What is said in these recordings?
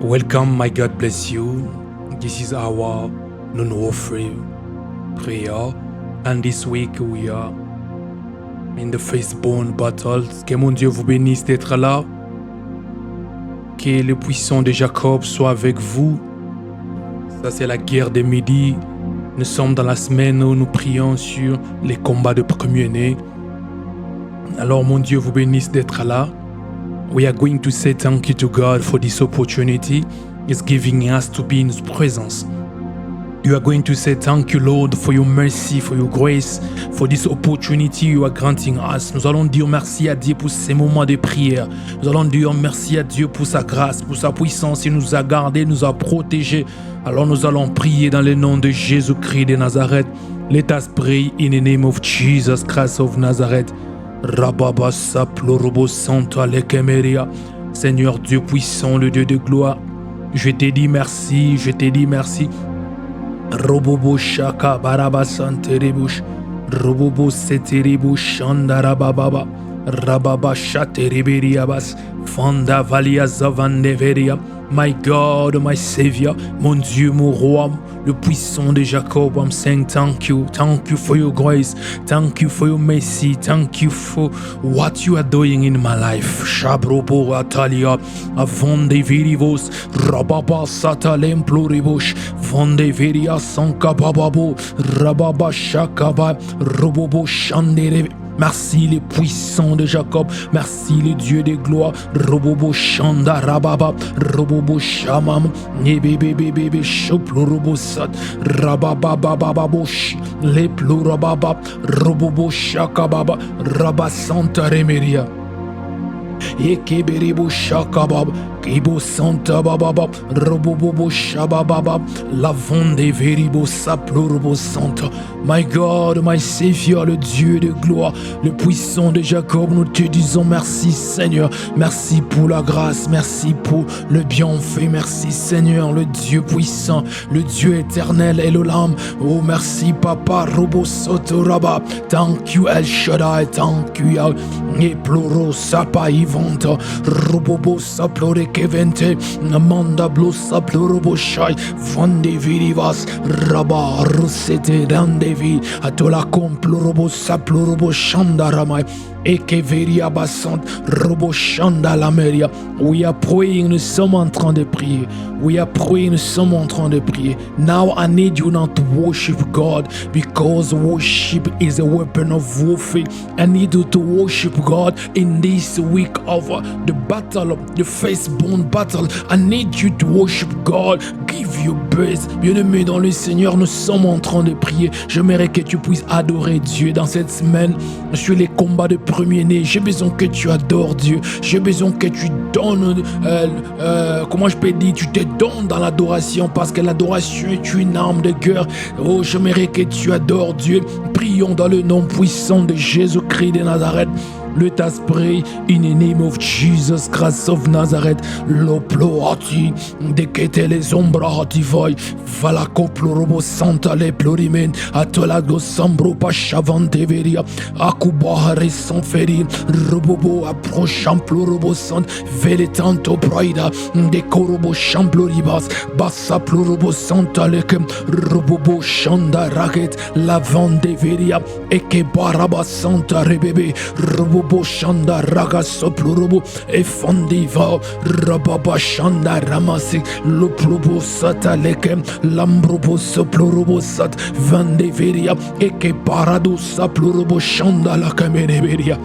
Welcome, my God bless you. This is our non-warfare prayer, and this week we are in the firstborn battle. Que mon Dieu vous bénisse d'être là. Que le puissant de Jacob soit avec vous. Ça, c'est la guerre des midis. Nous sommes dans la semaine où nous prions sur les combats de premier-né. Alors, mon Dieu vous bénisse d'être là. We are going to say thank you to God for this opportunity He's giving us to be in His presence. You are going to say thank you, Lord, for your mercy, for your grace, for this opportunity you are granting us. Nous allons dire merci à Dieu pour ces moments de prière. Nous allons dire merci à Dieu pour sa grâce, pour sa puissance. Il nous a gardés, nous a protégés. Alors nous allons prier dans le nom de Jésus-Christ de Nazareth. Let us pray in the name of Jesus Christ of Nazareth. Rababa saplorobo santa lekemeria. Seigneur Dieu puissant, le Dieu de gloire, je te dis merci, je te dis merci. Robobo shaka baraba santerebush. Robobo seterebush andarababa. Rababa shatereberiabas. Fanda valia zavandeveria. My God, my Savior, mon Dieu, mon roi, le puissant de Jacob, I'm saying thank you for your grace, thank you for your mercy, thank you for what you are doing in my life. Shabrobo atalia, avonde virivos, rababa satalem pluribus, vonde viria sankabababo, rababa shakaba, robobo shandere. Merci les puissants de Jacob, merci les dieux de gloire. Robobo Shanda Rababa, Robobo Shamam, Nebebebebe Shoplorobosat, Rabababababosh, Les Plurababa, Robobo Shakababa, Rabasanta Remeria. Ekeberibo Shakabab, Kibo Santa Bababa, Robobo Shabababa, Lavonde Veribo Saplorobo Santa. My God, my Savior, le Dieu de gloire, le puissant de Jacob, nous te disons merci Seigneur, merci pour la grâce, merci pour le bienfait, merci Seigneur, le Dieu puissant, le Dieu éternel et l'Olam. Oh merci Papa, Robo Sotoraba, thank you El Shaddai, thank you El Neploro Sapa Ivanta, Robobo Saplore Kevente, Namanda Blo Saplorobo Shai, Vande Virivas, Rabba Rosete Rande. Atola complorobo saplorobo shandaramai. Ekeveria basant robo shandalameria. We are praying, nous sommes en train de prier. We are praying, nous sommes en train de prier. Now I need you not to worship God, because worship is a weapon of warfare. I need you to worship God in this week of the battle, the firstborn battle. I need you to worship God. Give your praise. Bien-aimé dans le Seigneur, nous sommes en train de prier. J'aimerais que tu puisses adorer Dieu dans cette semaine sur les combats de premier-né. J'ai besoin que tu adores Dieu. J'ai besoin que tu donnes, comment je peux dire, tu te donnes dans l'adoration, parce que l'adoration est une arme de guerre. Oh, j'aimerais que tu adores Dieu. Prions dans le nom puissant de Jésus-Christ de Nazareth. Let us pray in the name of Jesus Christ of Nazareth. Loploati, dekete les ombrati voi, vala coplorobo santa le plurimen, atolago sambro pachavante veria, akubahare sans ferir, robobo approchant plorobo sant, veletanto praida, decorobo champloribas, bassa plorobo santa lecem, robobo chanda racket, lavande veria, eke baraba santa rebebe, robobo Shanda raga soplurubu efondiva rababa shanda ramasi luplubu sataleke lambrubu soplurubu sat vandeveria eke paradu saplurubu shanda la kameneveria.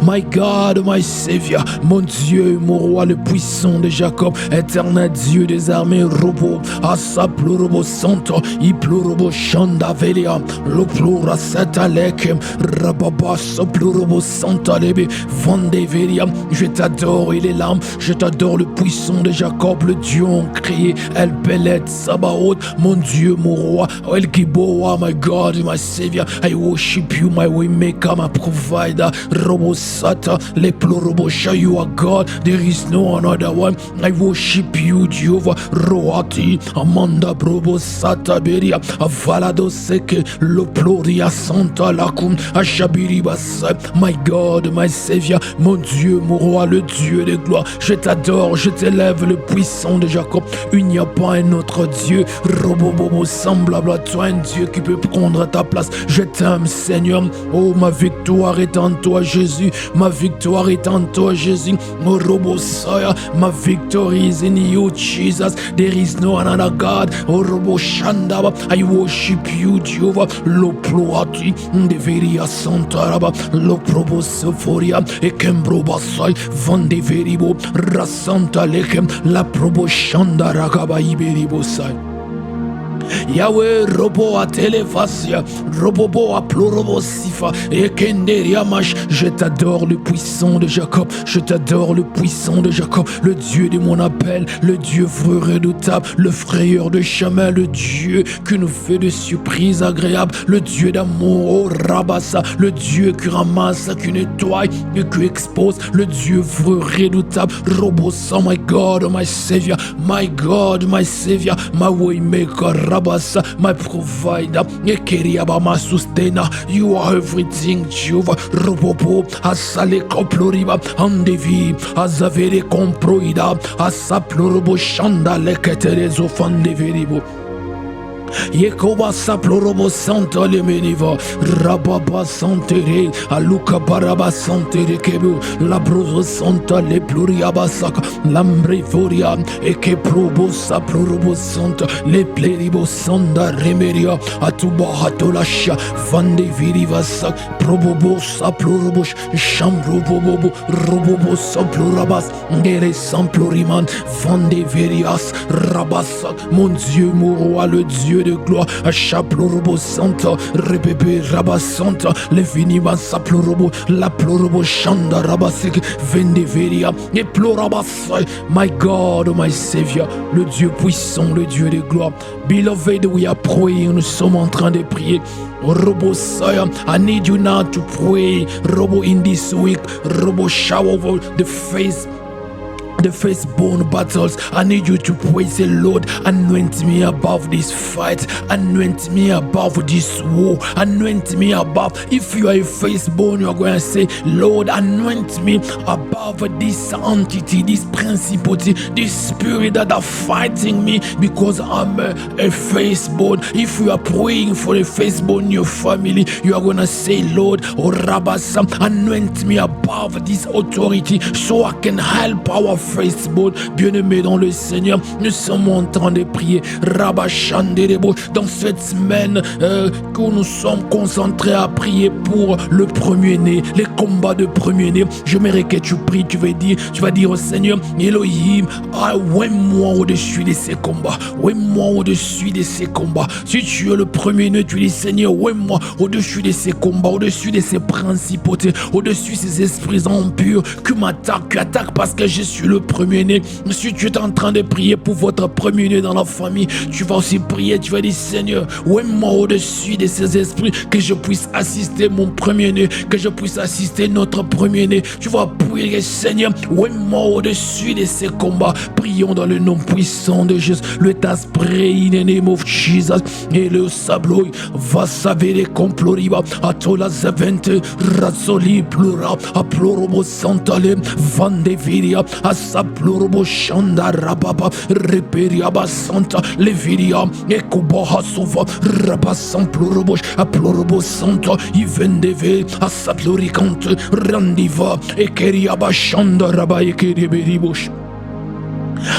My God, my Savior, mon Dieu, mon roi, le puissant de Jacob, éternel Dieu des armées, robo, asaplurobo santo, iplurobo shanda velia, loplura sataleke, rababa soplurobo santa lebe, vandevelia. Je t'adore, il est l'âme, je t'adore, le puissant de Jacob, le Dieu en crié, El Pelet, Sabaoth, mon Dieu, mon roi, El Giboa, my God, my Savior, I worship you, my way maker, my provider, robo Sata, Le Plurobosha, you are God, there is no another one. I worship you, Jehovah, Roati, Amanda Brobo Sata Beria, Avalado Seke, Lo Ploria Santa Lacum, Ashabiribas, my God, my Savior, mon Dieu, mon roi, le Dieu de gloire. Je t'adore, je t'élève, le puissant de Jacob. Il n'y a pas un autre Dieu, Robobobo, semblable à toi, un Dieu qui peut prendre ta place. Je t'aime, Seigneur. Oh, ma victoire est en toi, Jésus. Ma victoire est en toi, Jésus. Oh, Robosaya, ma victory is in you, Jesus. There is no another God. Oh, Roboshandaba, I worship you, Jehovah. Lo Ploati, Deveria Santaraba, Lo Probosophoria, Ekembrobasai, Vandeveribo, Rasanta Lekem, La Proboshanda Ragaba Iberibosai. Yahweh robo a téléfasia, robobo a plorobo sifa, et kenderia mash. Je t'adore, le puissant de Jacob. Je t'adore, le puissant de Jacob, le Dieu de mon appel, le Dieu vrai redoutable, le frayeur de chemin, le Dieu qui nous fait de surprises agréables, le Dieu d'amour, oh Rabassa, le Dieu qui ramasse, qui nettoie et qui expose, le Dieu vrai redoutable, Robosa, my God, my Savior, my God, my Savior, my waymaker, Rabassa, my provider, Ekeriaba, my sustainer. You are everything, Jehovah. Robobo, Asale Koploriba, Andevi, Azavere Comproida, Asaplorobo Shanda, Leketerezo Fandeveribo. Yekoba saplorobo santa le meniva, Rababa santere, Aluka baraba santere kebu, Labroso santa le pluriaba saka, Lambrevoria, Eke probo saplorobo santa, le pleribo sanda remeria, Atuba hatolasha, Vande viriva sak, Probobo saplorobo, Chambrobobo, Robobo saplorabas, Ngere samploriman, Vande verias, Rabasak, mon Dieu, mon roi, le Dieu de gloire, à Chaplorobo Santa, Rebebe Rabasanta, le Vinima Saplorobo, la Plorobo Shanda Rabasik, Vendeveria, et Plorabasai, my God, my Savior, le Dieu puissant, le Dieu de gloire. Beloved, we are praying, nous sommes en train de prier. Robo Saya, I need you now to pray. Robo in this week, Robo shower over the firstborn battles. I need you to praise the Lord. Anoint me above this fight. Anoint me above this war. Anoint me above. If you are a firstborn, you are going to say, Lord, anoint me above this entity, this principality, this spirit that are fighting me because I'm a firstborn. If you are praying for a firstborn in your family, you are going to say, Lord, oh Rabasam, anoint me above this authority so I can help our firstborn. Bien-aimés dans le Seigneur, nous sommes en train de prier. Rabachanderebo, dans cette semaine que nous sommes concentrés à prier pour le premier-né, les combats de premier-né. J'aimerais que tu pries, tu vas dire au Seigneur, Elohim, ouais-moi au-dessus de ces combats. Ouais-moi au-dessus de ces combats. Si tu es le premier-né, tu dis, Seigneur, ouais-moi au-dessus de ces combats, au-dessus de ces principautés, au-dessus de ces esprits impurs qui m'attaquent, qui attaquent parce que je suis le premier-né. Si tu es en train de prier pour votre premier-né dans la famille, tu vas aussi prier, tu vas dire, Seigneur, ouais-moi au-dessus de ces esprits, que je puisse assister mon premier-né, que je puisse assister notre premier-né. Tu vas prier, Seigneur, ouais-moi au-dessus de ces combats. Prions dans le nom puissant de Jésus. Le taspray in the name of Jesus. Et le sabloy va savere comploriba. Atola zavente razoli plura. Aplorobo santale vandeviria. Asaplorobo shanda rababa. Reperiaba santa leviria. Ekuba hasova. Rabasam plorobo. Aplorobo santa. Ivendeve. Asaploricante. Randiva. Ekeriaba shanda raba ekeriberibos.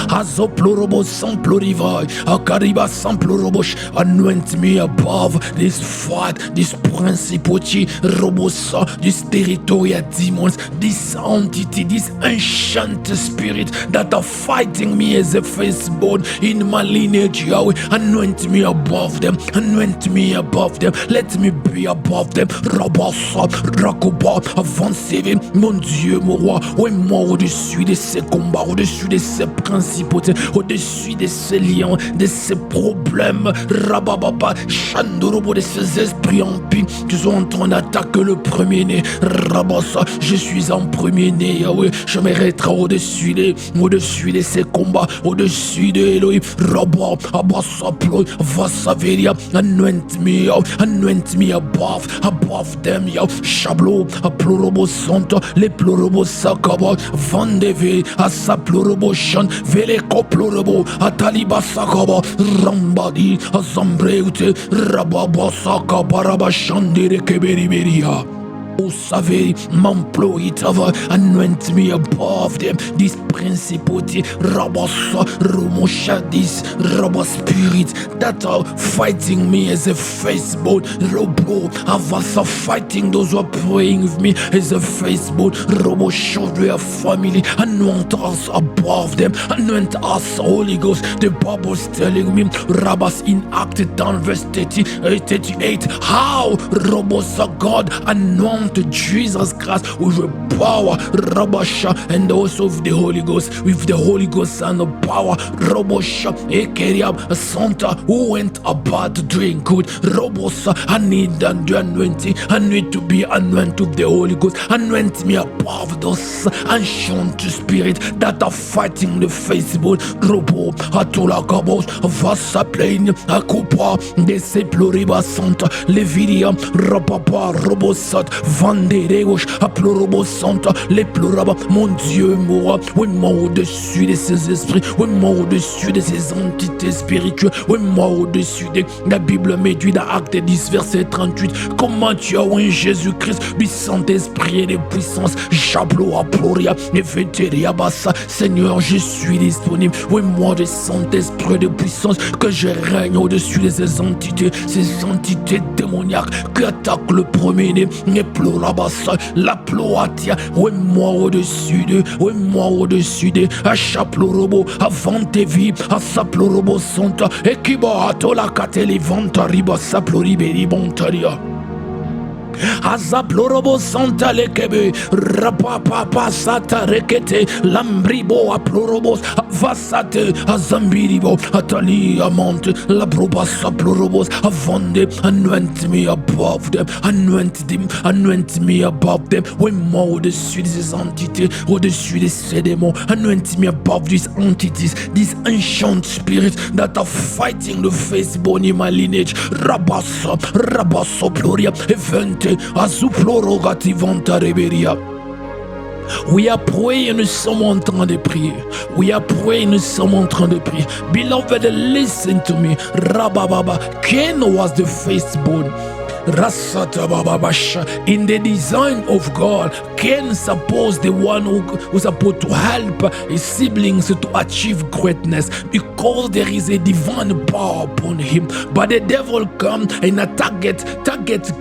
Azoplorobo samplorivai, Akariba samplorobosh. Anoint me above this fight, this principality, Robosa, this territorial demons, this entity, this ancient spirit that are fighting me as a firstborn in my lineage, Yahweh. Anoint me above them, anoint me above them, let me be above them. Robosa, Rakoba, avancez, mon Dieu, mon roi, ouais, moi au-dessus de ces combats, au-dessus de ces principautés. principautés, au-dessus de ces liens, de ces problèmes, rabababa, chandorobo, de ces esprits impies qui sont en train d'attaquer le premier-né, rabassa, je suis en premier-né, Yahweh, je mériterai au-dessus de ces combats, au-dessus de Elohim, rabba, abassa, ploy, vasaveria, anoint me above them, Yah, shablo, a plorobo santo, les plorobo sakaba, vandeve, a sa plorobo shan, vele koplorobo, a taliba sakaba, rambadi, a zambreute, rababa sakaba, rabashandere keberiberia. Oh, savez, m'employitava, anoint me above them, this principality, Rabasa, Romoshadis, Rabba spirit that are fighting me as a firstborn, Robo, Avasa fighting those who are praying with me as a firstborn, Robo show their family, anoint us above them, anoint us, Holy Ghost. The Bible's telling me, Rabbas in Act 10 verse 38, how Robosa God anoint to Jesus Christ with the power, Rabasha, and also with the Holy Ghost and the power, Robosha, Ekeriab, Santa, who went about doing good, Robosa, I need the anointing, I need to be anointed with the Holy Ghost, anoint me above those ancient spirits that are fighting the Facebook, Robo, Atola Kabos, Vasa Plain, Akupa, Deseploriba Santa, Levidia, Rapapa, Robosat, Vanderegos, Aplorobo Santa, les ploraba, mon Dieu, moi, oui, moi au-dessus de ces esprits, oui, moi au-dessus de ces entités spirituelles, oui, moi au-dessus de la Bible médit dans Acte 10, verset 38. Comment tu as oint Jésus-Christ du Saint-Esprit et de puissance, Jablo Aploria, Neveteria Bassa, Seigneur, je suis disponible, oui, moi de Saint-Esprit de puissance, que je règne au-dessus de ces entités démoniaques qui attaquent le premier-né, Neplorabassa, la ploatia, oui, moi au-dessus de, oui, moi au-dessus de, à chaplorobo, à vantevi, à saplorobo santa, et qui va à tola cateli vantariba saploriberi bontaria. Azaplorobo santa lekebe, rapapapa sata rekete, lambribo aplorobos, vasate, azambiribo, atali amante, la proba saplorobos, avande, anoint me above them, anoint me above them, when more au-dessus de ces entités, au-dessus de ces démons, anoint me above these entities, these ancient spirits that are fighting the firstborn in my lineage, rabasa, gloria, event. We are praying, nous sommes en train de prier. We are praying, nous sommes en train de prier. Beloved, listen to me. Rabababa, Cain was the firstborn. In the design of God, Cain supposed the one who was supposed to help his siblings to achieve greatness because there is a divine power upon him. But the devil come and target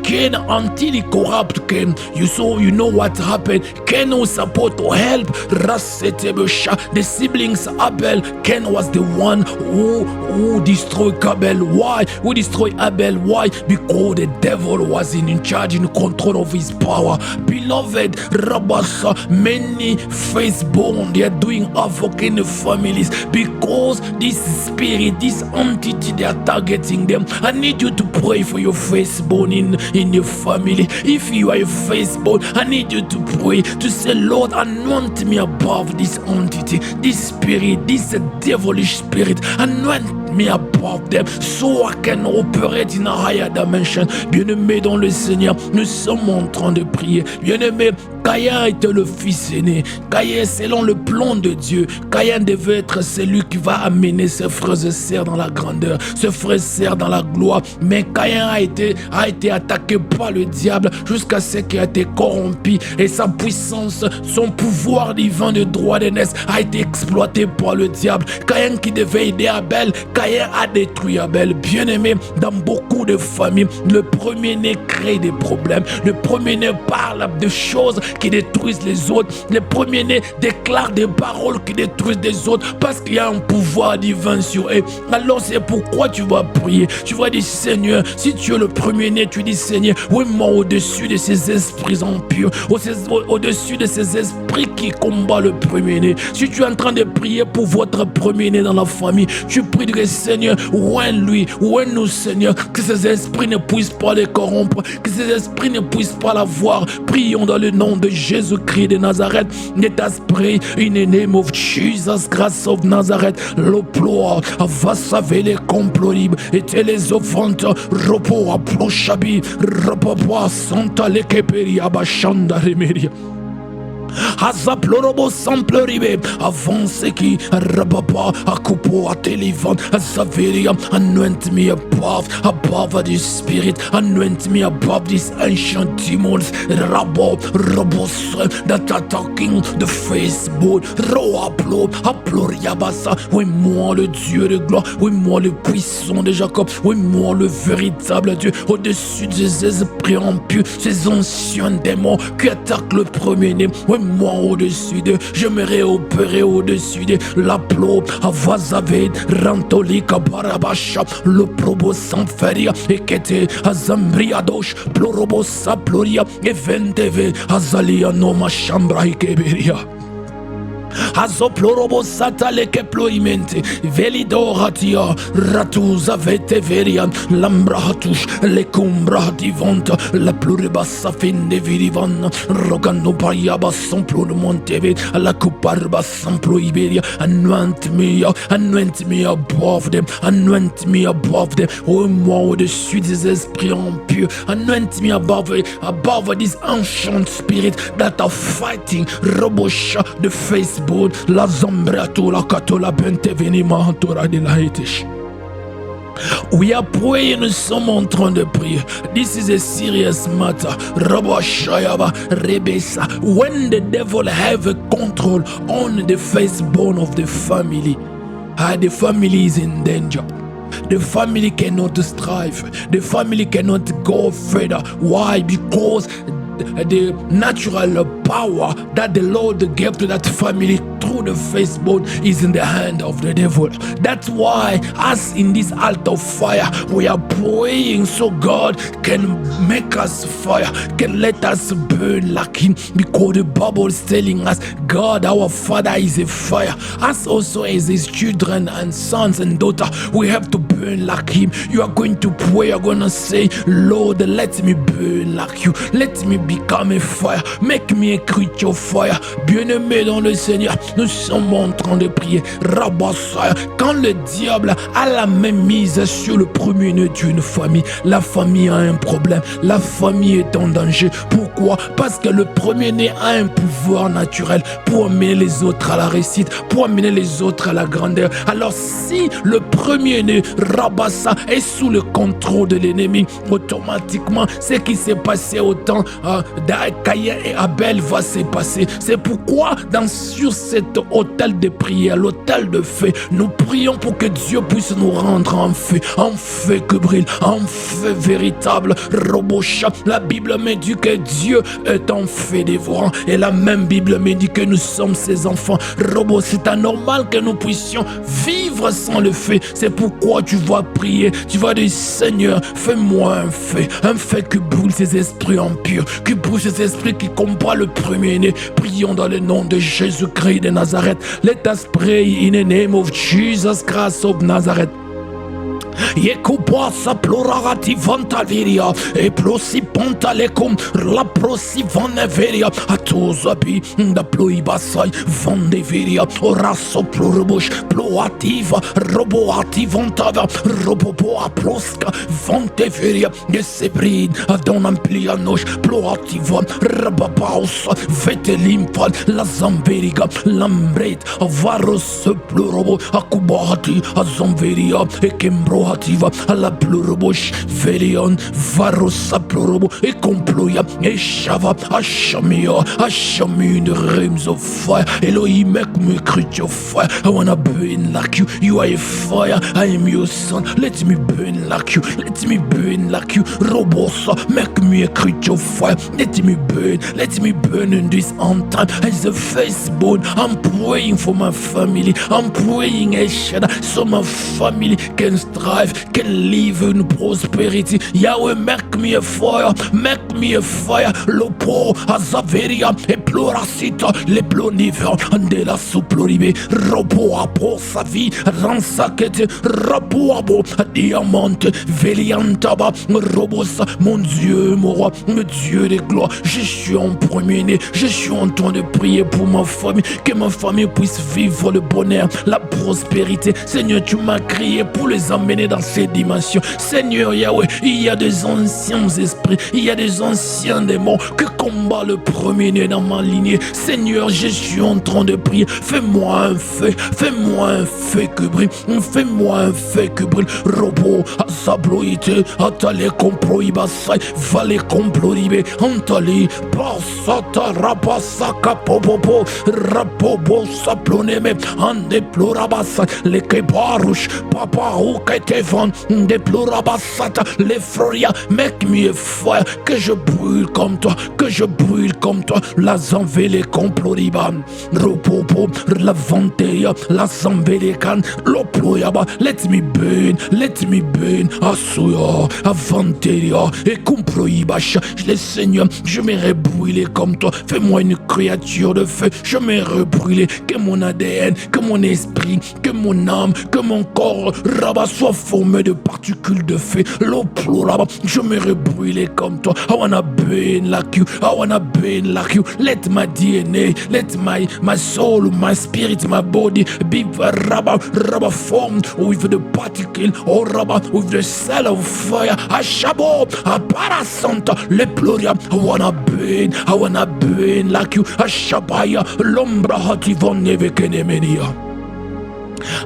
Cain until he corrupt Cain. You know what happened. Cain was supposed to help the siblings Abel. Cain was the one who destroyed Abel. Why? Who destroyed Abel? Why? Because the devil was in charge, in control of his power. Beloved, Rabasa, many firstborn, they are doing havoc in the families because this spirit, this entity, they are targeting them. I need you to pray for your firstborn in your family. If you are a firstborn, I need you to pray to say, Lord, anoint me above this entity, this spirit, this devilish spirit. Anoint me above them so I can operate in a higher dimension. Bien-aimé dans le Seigneur, nous sommes en train de prier. Bien-aimé, Caïn était le fils aîné. Caïn, selon le plan de Dieu, Caïn devait être celui qui va amener ses frères et sœurs dans la grandeur, ses frères et sœurs dans la gloire. Mais Caïn a été attaqué par le diable jusqu'à ce qu'il a été corrompu et sa puissance, son pouvoir divin de droit d'aînesse a été exploité par le diable. Caïn qui devait aider Abel, Caïn a détruit Abel. Bien-aimé, dans beaucoup de familles, le premier-né crée des problèmes. Le premier-né parle de choses qui détruisent les autres. Les premiers-nés déclarent des paroles qui détruisent les autres parce qu'il y a un pouvoir divin sur eux. Alors c'est pourquoi tu vas prier. Tu vas dire, Seigneur, si tu es le premier-né, tu dis, Seigneur, oui, moi, au-dessus de ces esprits impurs, au-dessus de ces esprits qui combattent le premier-né. Si tu es en train de prier pour votre premier-né dans la famille, tu pries de Seigneur, ouvre-lui, ouvre-nous, Seigneur, que ces esprits ne puissent pas les corrompre, que ces esprits ne puissent pas la voir. Prions dans le nom de Jésus-Christ de Nazareth. Let us pray in the name of Jesus Christ of Nazareth. L'oploa, avasave les complots libres, et les offrantes, repos, approchabi, repapa, santa le keperi, abachanda remeria. Azaplorobo samploribe, avance qui rababa, akupo atelivant, azaveria, anoint me above this spirit, anoint me above these ancient demons, robos that are attacking the Facebook, roaplo, aploriabasa, oui, moi le Dieu de gloire, oui, moi le puissant de Jacob, oui, moi le véritable Dieu, au-dessus des esprits impurs, ces anciens démons qui attaquent le premier-né, oui, moi au-dessus d'eux, je me réopérer au-dessus d'eux, l'aplo, avazavid, rantolika barabasha, le probo sanferia, ekete, azambriadosh, plorobo saploria, eventeve, azalia noma chambra ikeberia. Azoplorobo satale keploimente velidoratia ratus avete verian lambratush le cumbra divanta la pluribassa fin de virivan rogano payaba samplo de monteve la cuparba samplo iberia anoint me above them, anoint me above them, oh moi au-dessus des esprits impurs, anoint me above this ancient spirit that are fighting robosha the face. La zombrato la catola bente venima tora de la etish. We are praying, nous sommes en train de prier. This is a serious matter. Rabashayaba Rebesa. When the devil have a control on the firstborn of the family, the family is in danger. The family cannot strive. The family cannot go further. Why? Because the natural power that the Lord gave to that family through the firstborn is in the hand of the devil. That's why us in this altar of fire, we are praying so God can make us fire, can let us burn like him, because the Bible is telling us God our Father is a fire. Us also as his children and sons and daughters, we have to burn like him. You are going to pray, you are going to say, Lord, let me burn like you, let me become a fire, make me a creature of fire. Bien-aimé dans le Seigneur, nous sommes en train de prier. Rabassaya. Quand le diable a la même mise sur le premier-né d'une famille, la famille a un problème, la famille est en danger. Pourquoi? Parce que le premier-né a un pouvoir naturel pour amener les autres à la réussite, pour amener les autres à la grandeur. Alors si le premier-né Rabassa est sous le contrôle de l'ennemi, automatiquement ce qui s'est passé au temps Caïn et Abel va se passer. C'est pourquoi sur cet autel de prière, l'autel de feu, nous prions pour que Dieu puisse nous rendre en feu que brille, en feu véritable. Robosha, la Bible me dit que Dieu est en feu dévorant, et la même Bible me dit que nous sommes ses enfants. Robo, c'est anormal que nous puissions vivre sans le feu. C'est pourquoi tu vas prier, tu vas dire, Seigneur, fais-moi un feu qui brûle ces esprits impurs, qui brûle ces esprits qui combattent le premier-né. Prions dans le nom de Jésus-Christ de Nazareth. Let us pray in the name of Jesus Christ of Nazareth. Yekupa plorarati vantaviria e prosi pontalecum la prosi vaneveria atosabi da ploibasai vandeveria oraso plorobush ploativa roboativantava roboboa ploska vanteveria gesebrid adon amplianosh ploativa rababaus vetelimfal la zamberiga lambret avaros plorobo akubati azamveria e kembro Rativa, à la plurobouche, Velion, Varosa plorobo, et comploya, et Shava, Ashamia, Ashami in the realms of fire. Elohim, make me a creature of fire. I wanna burn like you. You are a fire. I am your son. Let me burn like you. Let me burn like you. Robosa, make me a creature of fire. Let me burn. Let me burn in this on time as a firstborn. I'm praying for my family. I'm praying, Eshada, so my family can strive, can live in prosperity. Yahweh, make me a fire. Make me a fire. Lopo, Azaveria, et Ploracita, les plonivers, de la souploribe, Robo abo sa vie, ransakete, Robo abo, diamante, Veliantaba, Robosa, mon Dieu, mon roi, mon Dieu de gloire. Je suis en premier-né, je suis en train de prier pour ma famille, que ma famille puisse vivre le bonheur, la prospérité. Seigneur, tu m'as créé pour les emmener dans ces dimensions. Seigneur Yahweh, il y a des anciens esprits, il y a des anciens démons que combat le premier-né dans ma lignée. Seigneur, je suis en train de prier. Fais-moi un feu que brille. Fais-moi un feu que brille. Robo, Azabloïte, Atale Comproibasai, Vale Comproibe, Antali, Passata, Rapasaka, Popopo, Rapobo, Saploneme, Andeplorabasa, les Kebarouche, Papa, Oketevan, Deplorabasata, les Floria, make me a fire, que je brûle comme toi, que je brûle comme toi, la Zanvele Comploriban, Ropopo, la Vanteya, la Zambelekan, Loployaba, let me burn, Asuya, Avanteya, et Comproibacha, le Seigneur, je m'aimerais brûler comme toi, fais-moi une créature de feu, je m'aimerais brûler, que mon ADN, que mon esprit, que mon âme, que mon corps, Rabat, soit formé de particules de feu, Loploraba, je m'aimerais brûler comme toi, I wanna burn like you, I wanna burn like you, let my DNA, let my soul, my spirit, my body be Rabba formed with the particle, or Rabba with the cell of fire, Ashabo, Aparasanta, Leploria, I wanna burn like you, Ashabaya, Lombra Hativon Nevekenemenia,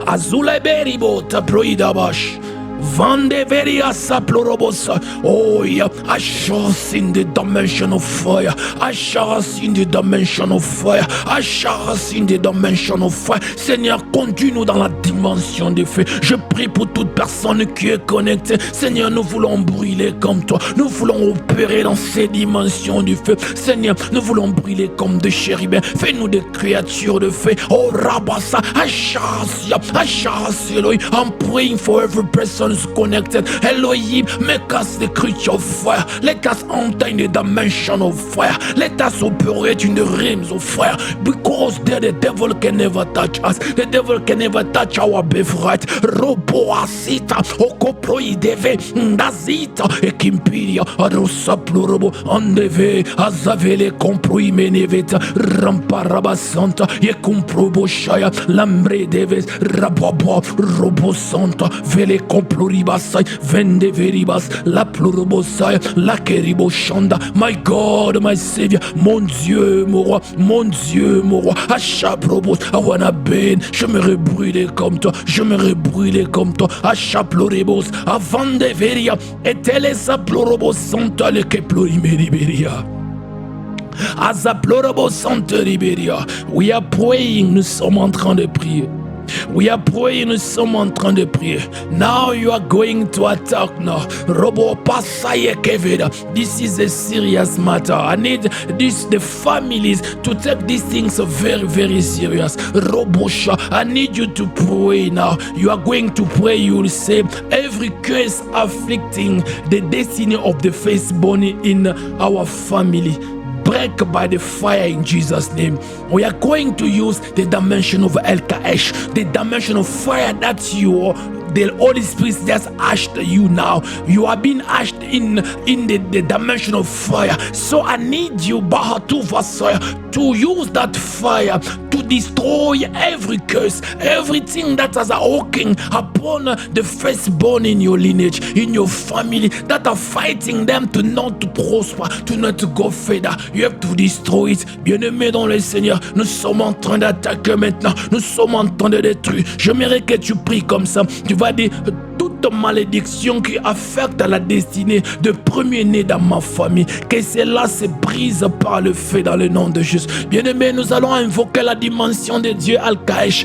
Azule Beribota Proidabash. Vande veria saplorobosa. Oh yeah, I shall see in the dimension of fire. I shall see in the dimension of fire. I shall see in the dimension of fire. Seigneur, conduis-nous dans la dimension des feux. Je prie pour toute personne qui est connectée. Seigneur, nous voulons brûler comme toi. Nous voulons opérer dans ces dimensions du feu. Seigneur, nous voulons brûler comme des chérubins. Fais-nous des créatures de feu. Oh Rabasa, I shall see, Elohim. I'm praying for every person is connected. Elohim, make us the creature of fire. Let us enter in the dimension of fire. Let us operate in the realms of fire. Because there the devil can never touch us. The devil can never touch our birthright. Robo asita, okoproi deve, ndazita, ekimpiria, arosa plurobo, andeve, azavele comproi meneveta, ramparabasanta, yekumprobo shaya, lambre deves, rababa, robo santa, vele comploribasai, vende veribas, la plurobosai, la keribo shanda. My God, my Savior, mon Dieu, mon roi, mon Dieu, mon roi, achaprobos, I wanna burn, je me brûler comme toi, je me brûler comme toi, achaploribos, avant de veria, et telesa plurobos santa le que plurimeria. Azaplorobos santa liberia. We are praying, nous sommes en train de prier. We are praying, nous sommes en train de prier. Now you are going to attack now. Robo pasaye keveda. This is a serious matter. I need the families to take these things very, very serious. Robosha, I need you to pray now. You are going to pray, you will say, every curse afflicting the destiny of the firstborn in our family, break by the fire in Jesus' name. We are going to use the dimension of El Kaesh, the dimension of fire that you are. The Holy Spirit just ashed you now. You are being ashed in the dimension of fire. So I need you, Bahatu Vasaya, to use that fire to destroy every curse, everything that has walking upon the firstborn in your lineage, in your family, that are fighting them to not to prosper, to not to go further. You have to destroy it. Bien-aimé dans le Seigneur, nous sommes en train d'attaquer maintenant. Nous sommes en train de détruire. J'aimerais que tu pries comme ça. Tu vas dire toute toute malédiction qui affecte la destinée de premier-né dans ma famille, que cela se brise par le feu dans le nom de Jésus. Bien-aimés, nous allons invoquer la dimension de Dieu Al-Kaesh,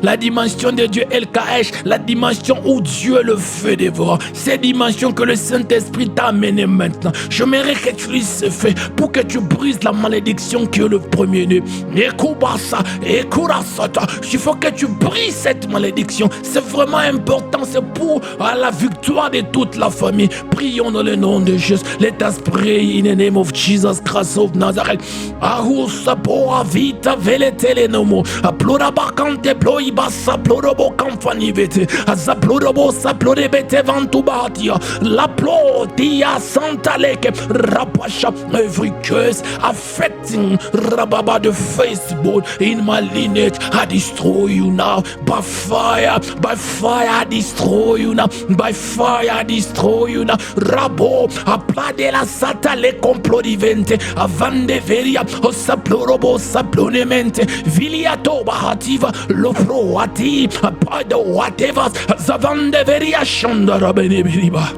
la dimension de Dieu El-Kaesh, la dimension où Dieu le feu dévore. Cette dimension que le Saint-Esprit t'a amené maintenant. J'aimerais que tu utilises ce feu pour que tu brises la malédiction qui est le premier-né. Il faut que tu brises cette malédiction. C'est vraiment important. C'est pour la victoire de toute la famille. Prions dans le nom de Jésus. Let us pray in the name of Jesus Christ of Nazareth. Ahusapoa vita veletelenomo. Aplorabakante ploibasa plorobo kamfanivete. Azaplorobo saplorebete vantubatia. La plotia santaleke. Rapasha. Every curse affecting Rababa the Facebook in my lineage, I destroy you now. By fire, I destroy you now. By fire, I destroy you now. Rabo, aplade la sata le complodivente. Avande veria, o saplorobo saplonemente. Viliato bahativa, lo proati, apado whatever. Zavande veria shandara benebiriba.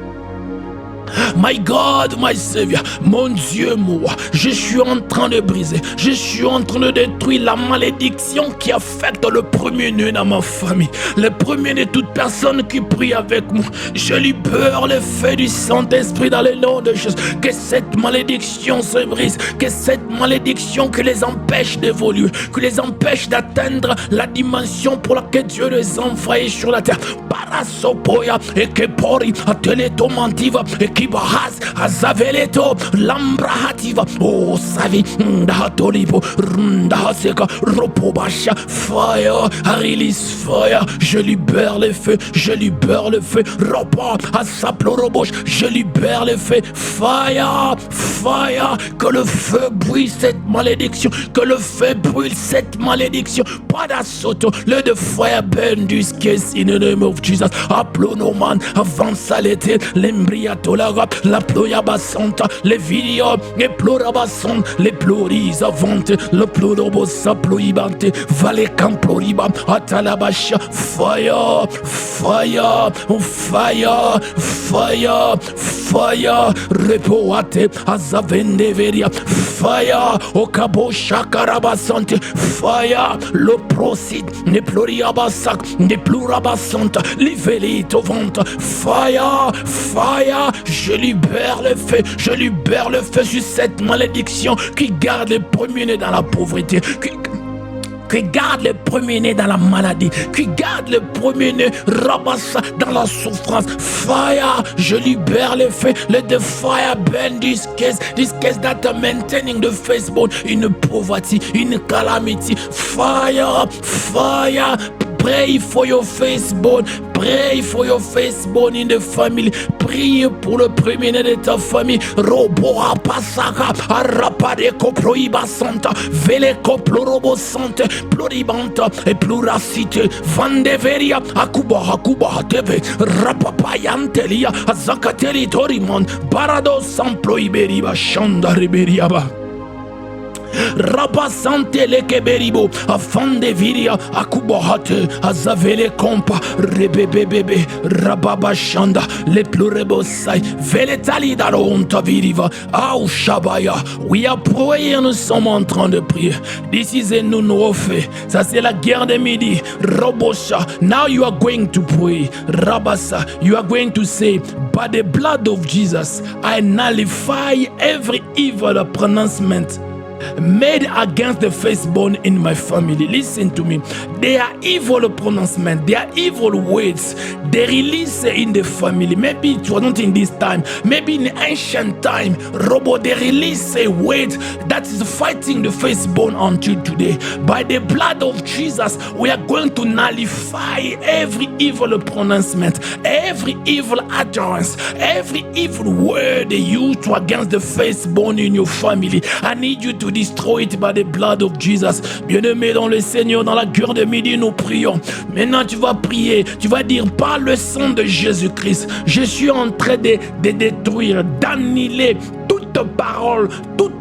My God, my Savior, mon Dieu, moi, je suis en train de briser, je suis en train de détruire la malédiction qui affecte le premier-né dans ma famille, le premier de toute personne qui prie avec moi. Je libère le feu du Saint-Esprit dans le nom de Jésus. Que cette malédiction se brise, que cette malédiction qui les empêche d'évoluer, qui les empêche d'atteindre la dimension pour laquelle Dieu les a envoyés sur la terre. Parasopoya et que pori a teletomantiva et Kibahas, Azaveleto, Lambrahativa, oh Savi, Ndahatolipo, Ndahaseka, Ropobasha, fire, release fire, je libère le feu, je libère le feu, Ropa, Asaplorobosh, je libère le feu, fire, fire, que le feu brûle cette malédiction, que le feu brûle cette malédiction, Padasoto, let the fire burn this case in the name of Jesus, Aplonoman, Avansalete, Lembriatola, la ployabasanta, les vidéos, les plorabasant, les ploris avante, le plorobosa ploibante, vale camploriba, atalabasha, fire, fire, fire, fire, fire, repoate, azavendeveria, fire, okabo shakarabasante, fire, le procid, ne ploriabasak, ne plurabasanta, livelito vente, fire, fire, je libère le feu sur cette malédiction qui garde les premiers-nés dans la pauvreté, qui garde les premiers-nés dans la maladie, qui garde les premiers-nés rabassa dans la souffrance. Fire, je libère le feu. Let the fire burn this case that are maintaining the firstborn in poverty, in calamity. Fire, fire. Pray for your firstborn. Pray for your firstborn in the family. Prie pour le premier-né de ta famille. Roboa pasaka, arapade coproiba santa, vele coplorobo sante, pluribanta et pluracite, vandeveria, akuba teve, rapapayantelia, azakateli toriman, barado samplo iberiba, shanda riberiaba. Rabasante lekeberibo afande viria akubahate azavele kompa rebebebebe rababashanda le plurebosai veletali daronta viriva au shabaya. We are praying, nous sommes en train de prier. This is a new warfare. Ça c'est la guerre de midi. Robosha. Now you are going to pray. Rabasa. You are going to say, by the blood of Jesus, I nullify every evil pronouncement made against the firstborn in my family. Listen to me. They are evil pronouncement. They are evil words. They release in the family. Maybe it was not in this time. Maybe in ancient time. They release a word that is fighting the firstborn until today. By the blood of Jesus, we are going to nullify every evil pronouncement, every evil utterance, every evil word they used to against the firstborn in your family. I need you to destroy it by the blood of Jesus. Bien-aimé dans le Seigneur, dans la guerre de midi, nous prions. Maintenant, tu vas prier. Tu vas dire, par le sang de Jésus-Christ, je suis en train de détruire, d'annihiler toute parole, toute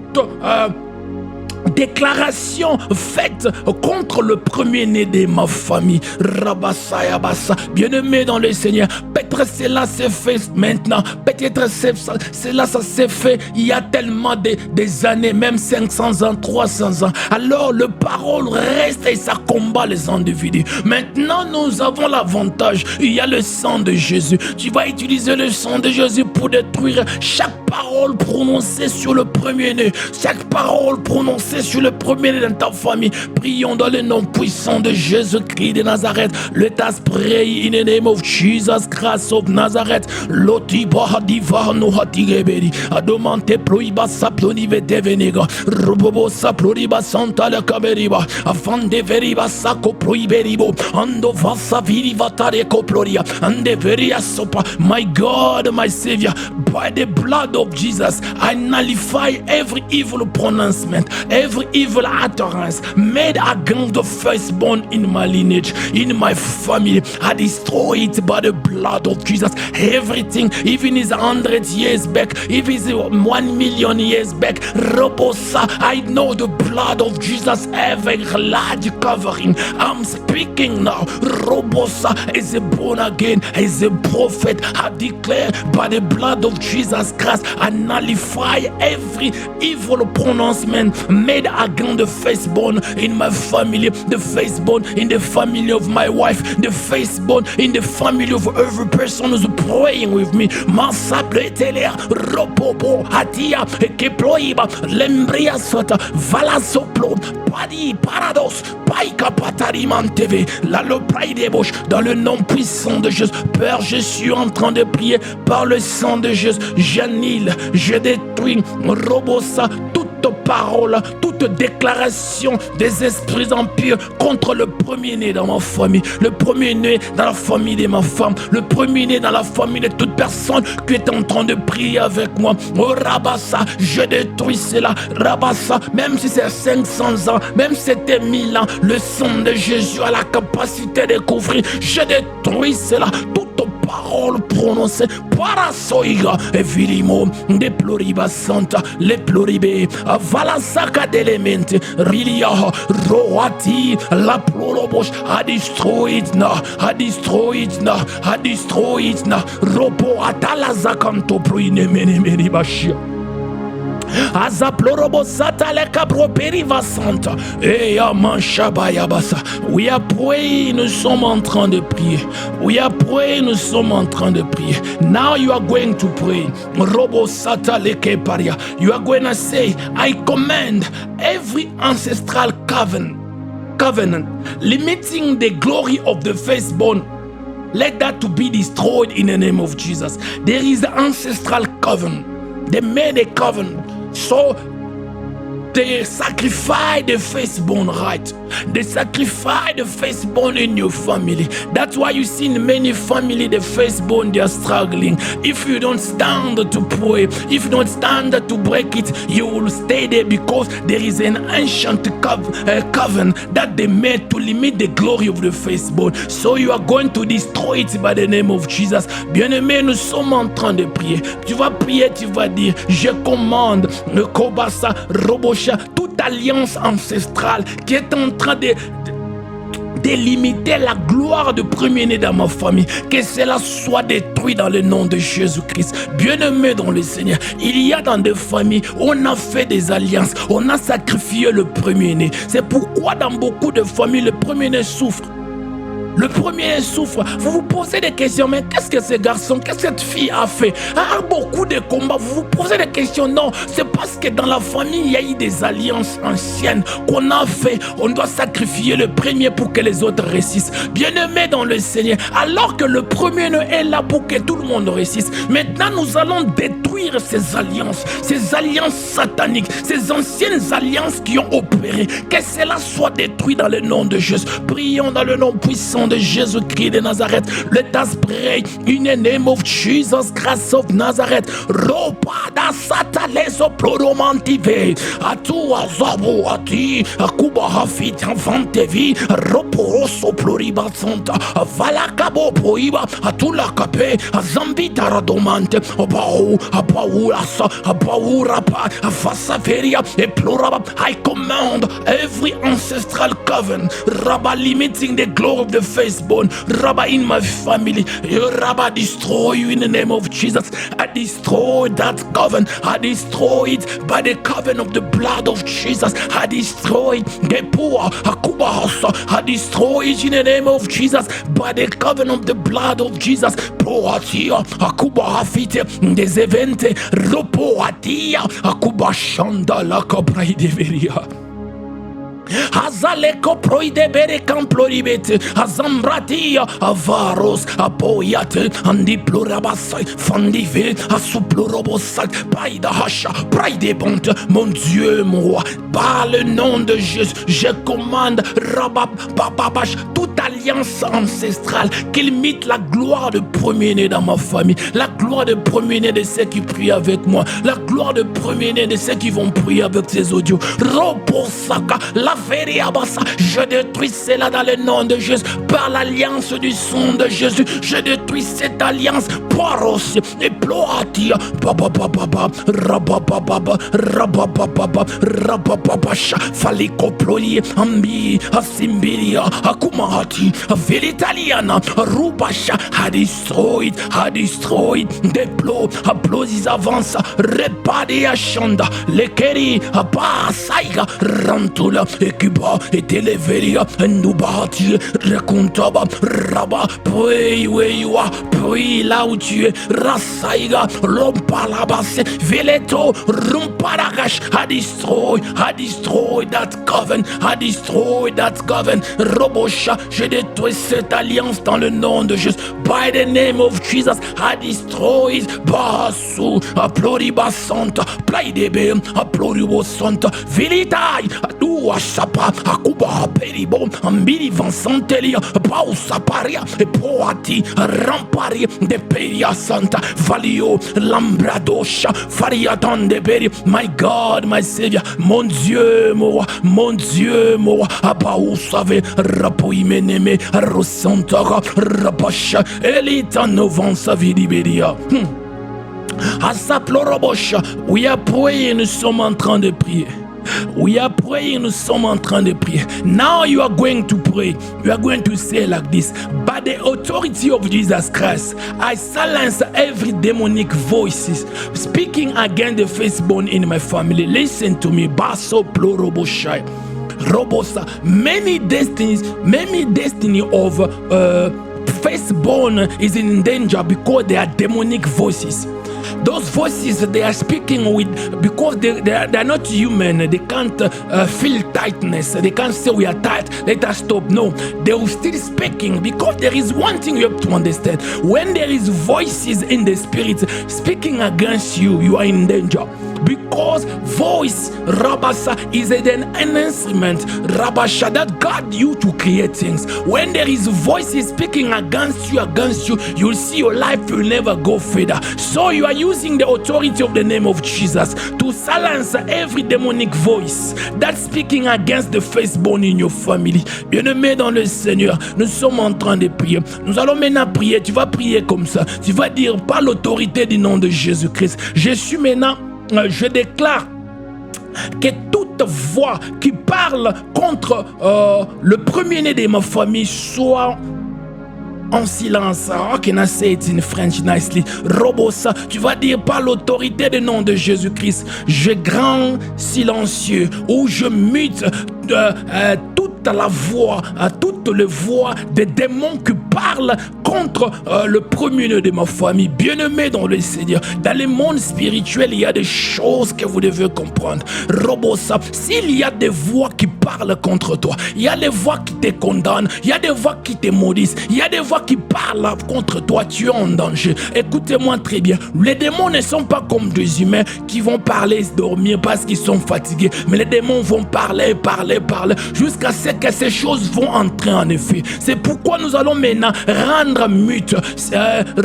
déclaration faite contre le premier-né de ma famille. Rabasayabasa, bien-aimé dans le Seigneur, peut-être cela s'est fait maintenant, peut-être cela ça s'est fait il y a tellement des années, même 500 ans, 300 ans. Alors le parole reste et ça combat les individus. Maintenant nous avons l'avantage, il y a le sang de Jésus. Tu vas utiliser le sang de Jésus pour détruire chaque parole prononcée sur le premier-né, chaque parole prononcée sur le premier-né dans ta famille. Prions dans le nom puissant de Jésus-Christ de Nazareth. Let us pray in the name of Jesus Christ of Nazareth. Lotiba hadiva no hatigeberi. Adomante proiba saplonive devenega. Robobo saploriba santa la cameriba. Afande veriba sako proiberibo. Ando vasa viriva tareko ploria. Ande veria sopa. My God, my Savior, by the blood of Jesus, I nullify every evil pronouncement, every evil utterance made against the firstborn in my lineage, in my family. I destroy it by the blood of Jesus. Everything, even is 100 years back, if it's 1 million years back, Robosa, I know the blood of Jesus have a large covering. I'm speaking now. Robosa is a born again, is a prophet. I declare by the blood of Jesus Christ, I nullify every evil pronouncement made against the firstborn in my family, the firstborn in the family of my wife, the firstborn in the family of every person who's praying with me. Masableteler, Ropopo, Hatia, Keploiba, Lembria Sota, Valasoplo, Padi, Parados, Paika Patarimanteve, la Lopraï des Bouches, dans le nom puissant de Jésus. Père, je suis en train de prier par le sang de Jésus. J'annule, je détruis, Robosa, toute parole, toute déclaration des esprits impurs contre le premier-né dans ma famille, le premier-né dans la famille de ma femme, le premier-né dans la famille de toute personne qui est en train de prier avec moi. Oh Rabassa, je détruis cela. Rabassa, même si c'est 500 ans, même si c'était 1000 ans, le sang de Jésus a la capacité de couvrir. Je détruis cela. Toute parole prononcée parasoiga et vilimo de pluriba santa le pluribe avala saka d'elemente rilia roati la plurobos a destroy it now, a destroy it now, a destroy it now. Robo atala zakanto pruine meni bashia Azaplorobo satale cabro periva santa. Et amanchabayabasa. We are praying, nous sommes en train de prier. We are praying, nous sommes en train de prier. Now you are going to pray. Robo satale keparia. You are going to say, I command every ancestral covenant limiting the glory of the firstborn. Let that to be destroyed in the name of Jesus. There is the ancestral covenant. They made a covenant. So they sacrifice the firstborn right. They sacrifice the firstborn in your family. That's why you see in many families the firstborn they are struggling. If you don't stand to pray, if you don't stand to break it, you will stay there because there is an ancient covenant that they made to limit the glory of the firstborn. So you are going to destroy it by the name of Jesus. Bien-aimé, nous sommes en train de prier. Tu vas prier, tu vas dire, je commande le Kobasa Robosha, toute alliance ancestrale qui est en train de limiter la gloire de premier-né dans ma famille, que cela soit détruit dans le nom de Jésus-Christ. Bien-aimé dans le Seigneur, il y a dans des familles, on a fait des alliances, on a sacrifié le premier-né. C'est pourquoi dans beaucoup de familles, le premier-né souffre. Le premier souffre. Vous vous posez des questions, mais qu'est-ce que ce garçon, qu'est-ce que cette fille a fait? Ah, beaucoup de combats. Vous vous posez des questions. Non, c'est parce que dans la famille, il y a eu des alliances anciennes qu'on a fait. On doit sacrifier le premier pour que les autres réussissent. Bien-aimé dans le Seigneur, alors que le premier est là pour que tout le monde réussisse. Maintenant, nous allons détruire ces alliances sataniques, ces anciennes alliances qui ont opéré. Que cela soit détruit dans le nom de Jésus. Prions dans le nom puissant nom de Jésus-Christ de Nazareth. Let us pray in the name of Jesus Christ of Nazareth. Ropada sataleso ploromantive. Atu azabu ati akuba hafit infantevi. Roporoso ploribatsanta. Valakabo poiba atula kape azambita radomante. Abaulasa abaurapa afasaferia e ploraba. I command every ancestral coven, Rabba, limiting the glory of the firstborn, Rabba, in my family, Rabba, destroy you in the name of Jesus. I destroy that coven. I destroy it by the coven of the blood of Jesus. I destroy the poor, I destroy it in the name of Jesus by the coven of the blood of Jesus. Proatia, Akuba Hafite, des evente, Ropoatia, Akuba Shandala Cabraide. Azaleko proide bere camploribete azambratia avaros apoyate andi plorabasai fandive asuplorobosai paida hacha praide bonte. Mon Dieu, mon roi, par le nom de Jésus, je commande rabab bababash toute alliance ancestrale qu'il mette la gloire de premier-né dans ma famille, la gloire de premier-né de ceux qui prient avec moi, la gloire de premier-né de ceux qui vont prier avec ces audios. Roposaka la je détruis cela dans le nom de Jésus. Par l'alliance du sang de Jésus, je détruis cette alliance. Poros et ploatia. Baba baba rabababa rabababa rabababasha faliko ploli ambi asimbiria akumahati velitaliana rubasha. I destroyed des plots. Applausis avance repade achanda lekeri abasaiga rantula Ekiba et Televeria and Nubati Rakuntaba Raba. Pray where you are, pray là où tu es. Rasaiga Lompalabase Veleto Rumparagash. I destroy that coven. I destroy that coven. Robosha, je détruis cette alliance dans le nom de Jésus. By the name of Jesus, I destroy it. Basu Aploribasanta Plaidebe Aploribosanta Vilitai Sapa Akuba Peribo Ambili Vansantelia Pausaparia e Poati Rampari de Peria Santa Valio Lambradosha Fariatan de Peri. My God, my Savior, mon Dieu, moi, Apaou Save Rapoimeneme Rosantara Rapasha Elita Novance Vidiberia. Asaplorobosha. We are praying, nous sommes en train de prier. We are praying, nous sommes en train de prier. Now you are going to pray. You are going to say like this: by the authority of Jesus Christ, I silence every demonic voices speaking against the firstborn in my family. Listen to me. Baso ploroboshai. Robosa. Many destiny of firstborn is in danger because they are demonic voices. Those voices they are speaking with, because they are not human. They can't feel tightness. They can't say we are tight, let us stop. No, they will still speaking, because there is one thing you have to understand. When there is voices in the spirit speaking against you, you are in danger. Because voice, Rabasa, is an instrument, Rabasha, that God used to create things. When there is voices speaking against you, you'll see your life will never go further. So you are using the authority of the name of Jesus to silence every demonic voice that's speaking against the firstborn in your family. Bien-aimé dans le Seigneur, nous sommes en train de prier. Nous allons maintenant prier. Tu vas prier comme ça. Tu vas dire par l'autorité du nom de Jésus-Christ. Je suis maintenant, je déclare que toute voix qui parle contre le premier-né de ma famille soit en silence. Oh, can I say it in French nicely? Robosa, tu vas dire par l'autorité du nom de Jésus-Christ, je grand silencieux, ou je mute toute la voix, toute les voix des démons qui parle contre le premier-né de ma famille. Bien-aimé dans le Seigneur, dans le monde spirituel, il y a des choses que vous devez comprendre. Robosa, s'il y a des voix qui parlent contre toi, il y a des voix qui te condamnent, il y a des voix qui te maudissent, il y a des voix qui parlent contre toi, tu es en danger. Écoutez-moi très bien, les démons ne sont pas comme des humains qui vont parler et se dormir parce qu'ils sont fatigués, mais les démons vont parler, jusqu'à ce que ces choses vont entrer en effet. C'est pourquoi nous allons maintenant rendre mute,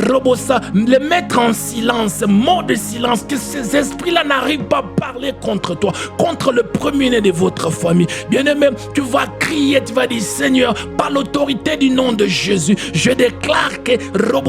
Robosa, les mettre en silence, mort de silence, que ces esprits-là n'arrivent pas à parler contre toi, contre le premier-né de votre famille. Bien-aimé, tu vas crier, tu vas dire, Seigneur, par l'autorité du nom de Jésus, je déclare que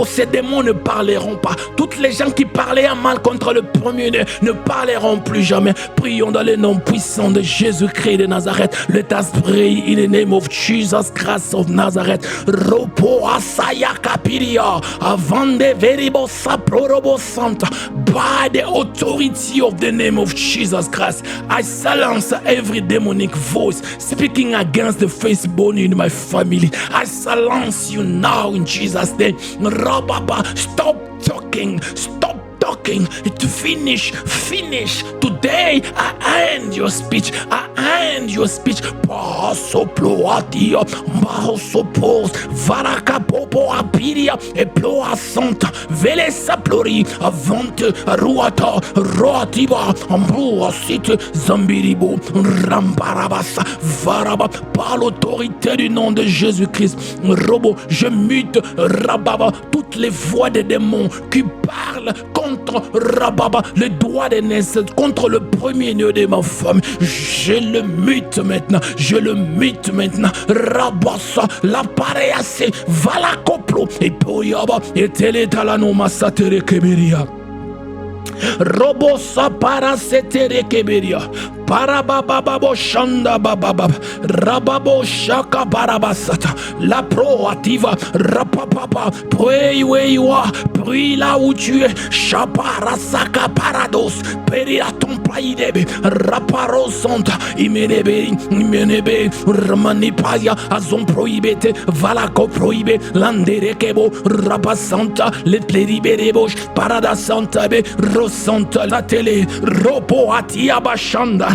ces démons ne parleront pas. Toutes les gens qui parlaient en mal contre le premier-né ne parleront plus jamais. Prions dans le nom puissant de Jésus-Christ de Nazareth. Let us pray in the name of Jesus Christ of Nazareth. Ropo asaya kapiria avande veribo saprorobo santa. By the authority of the name of Jesus Christ, I silence every demonic voice speaking against the firstborn in my family. I silence you now in Jesus' name. Rababa, stop talking. To finish. Today, I end your speech. Pasoploatia, Mahosopos, Varakapopo Apiria, e Ploa Santa, Vele Saplori, Avante, Ruata, Roatiba, Ambroa Cite, Zambiribo, Rambarabasa, Varaba, par l'autorité du nom de Jésus-Christ. Robo, je mute, Rababa, toutes les voix des démons qui parlent contre Rababa, le doigt des naissances, contre le premier-né de ma femme. Je le mute maintenant. Rabassa, l'appareil assez, valacoplo, et poyaba, et télétalano massatere keberia. Robosa para setere keberia. Parabababo shanda bababa. Rababo shaka barabasata. La proativa. Rapapapa. Pray where you are. Prie là où tu es. Chaparasaka parados. Perira ton paidebe. Raparo santa. Imenebe. Ramanipaya. Azon prohibete. Valaco prohibe. Landere kebo. Rapasanta. Let pleriberebosh. Parada santa be. Rosanta la tele. Ropo atia bashanda.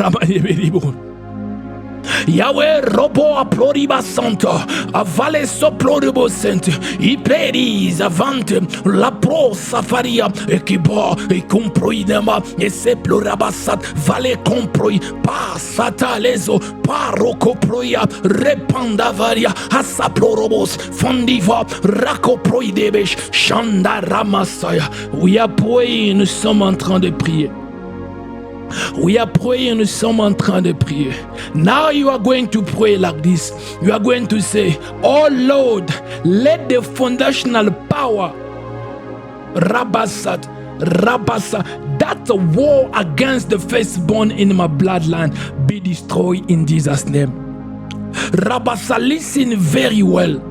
Yahweh robo aploriba santa, avale soploribo sente, iperis avante, la pro safaria, equipa, e comproidema, e se plorabasat, vale comproi, passata leso, parocoproia, repandavaria, asaplorobos, fondiva, racoproidebesh, chanda ramasaya. We are praying, nous sommes en train de prier. We are praying, nous sommes en train de prier. Now you are going to pray like this. You are going to say, oh Lord, let the foundational power, Rabasa, that war against the firstborn in my bloodline be destroyed in Jesus' name. Rabasa, listen very well.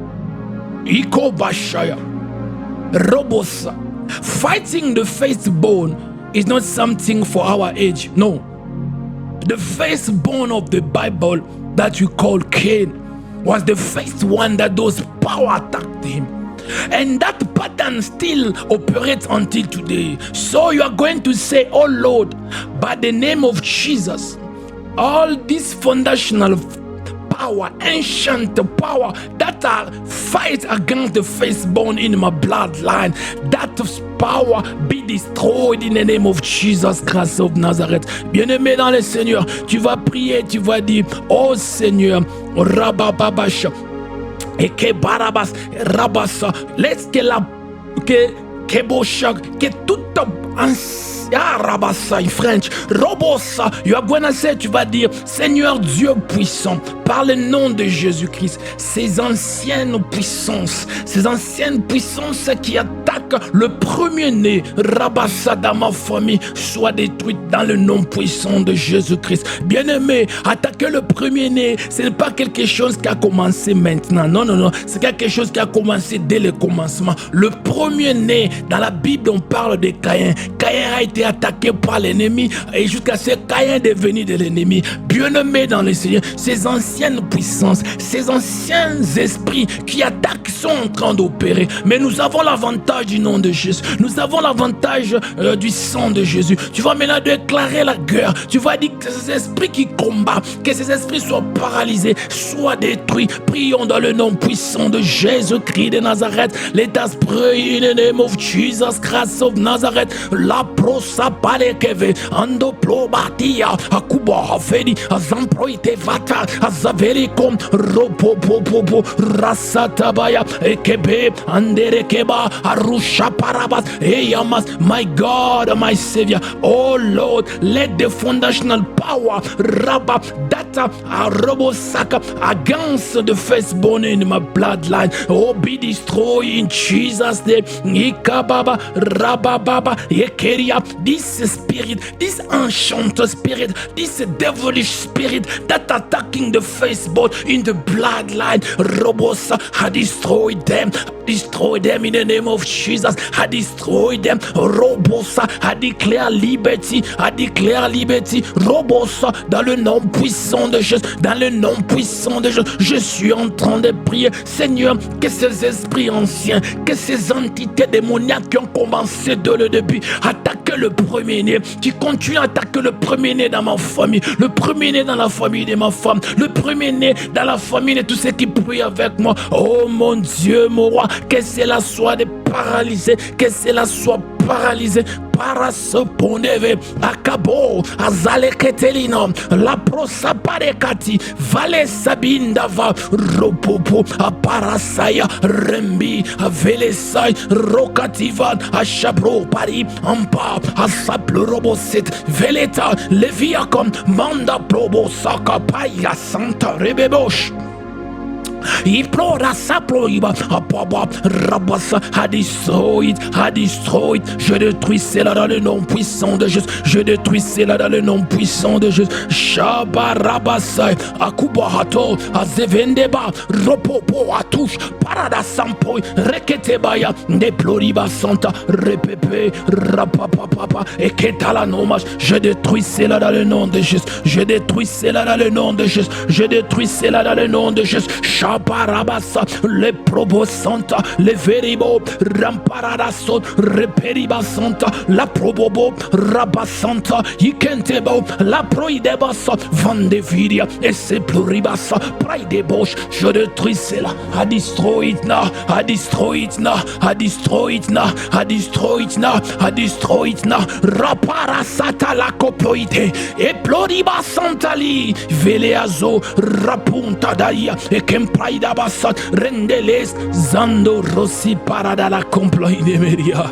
Iko Bashaya, Robosa, fighting the firstborn is not something for our age. No. The firstborn of the Bible that you call Cain was the first one that those power attacked him. And that pattern still operates until today. So you are going to say, oh Lord, by the name of Jesus, all these foundational power, ancient power that are fight against the firstborn in my bloodline, that power be destroyed in the name of Jesus Christ of Nazareth. Bien-aimé dans le Seigneur, tu vas prier, tu vas dire, oh Seigneur, Rabababasha, et que Barabas, Rabasa, laisse que la, que Boshak, que toute Rabassa in French, Robosa, you are going to say, tu vas dire, Seigneur Dieu puissant, par le nom de Jésus-Christ, ces anciennes puissances qui attaquent attaque le premier-né, Rabassa, dans ma famille, soit détruite dans le nom puissant de Jésus-Christ. Bien-aimé, attaquer le premier-né, ce n'est pas quelque chose qui a commencé maintenant. Non, non, non. C'est quelque chose qui a commencé dès le commencement. Le premier-né, dans la Bible, on parle de Caïn. Caïn a été attaqué par l'ennemi et jusqu'à ce Caïn est devenu de l'ennemi. Bien-aimé dans le Seigneur, ces anciennes puissances, ces anciens esprits qui attaquent sont en train d'opérer. Mais nous avons l'avantage du nom de Jésus. Nous avons l'avantage du sang de Jésus. Tu vas maintenant déclarer la guerre. Tu vas dire que ces esprits qui combattent, que ces esprits soient paralysés, soient détruits. Prions dans le nom puissant de Jésus-Christ de Nazareth. Let us pray in the name of Jesus Christ of Nazareth. La prosa palekeve, ando plobatia, akuba hafedi, azamproite vata, azavelikom, ropopopopo, rasatabaya, ekebe, anderekeba, arusha parabas, eyamas. My God, my Savior, oh Lord, let the foundational power, Rabba, data, Robosaka, against the firstborn in my bloodline, oh, be destroyed in Jesus' name. Ikababa, Rabababa, Yekeria, this spirit, this enchanted spirit, this devilish spirit that attacking the firstborn in the bloodline, Robosa, I destroy them in the name of Jesus. I destroy them. Robosa, I declare liberty. I declare liberty. Robosa, dans le nom puissant de Jésus. Dans le nom puissant de Jésus. Je suis en train de prier. Seigneur, que ces esprits anciens, que ces entités démoniaques qui ont commencé de le début, attaquer le premier-né, qui continuent à attaquer le premier-né dans ma famille, le premier-né dans la famille de ma femme, le premier-né dans la famille de tous ceux qui prient avec moi. Oh mon Dieu, mon roi, que cela soit paralysé, que cela soit paralysé. Parasoponeve, Akabo, Azaleketelino, La Prosaparekati, Vale Sabindava, Ropopo, Aparasaya, Rembi, Avelesai, Rokativan, Ashabro, Pari, Ampa, Asaplo Roboset, Veleta, Leviacom, Manda Probo, Sakapaya, Santa Rebebosh. A destroyed, je détruis cela dans le nom puissant de Jésus, je détruis cela dans le nom puissant de Jésus. Shabarabasai, Akubahato, Azevendeba, Ropopo, Atouche, Paradasampo, Reketebaya, Deploriba Santa, Repepe, Rapapapa, et Ketalanomage, je détruis cela dans le nom de Jésus, je détruis cela dans le nom de Jésus, je détruis cela dans le nom de Jésus. Shabarabasa, le probo santa, le veribo, ramparadaso, reperiba santa, la probobo, rabasanta, ikentebo, la proidebasa, vandeviria, et se pluribasa, praidebosh, je détruis cela, I destroy it now, I destroy it now, I destroy it now, I destroy it now, I destroy it now, raparasata la copoite, et pluriba santali, veleazo, rapunta daia, et Praida Bassat, Rendeles, Zando Rossi Parada la Comploide Meria.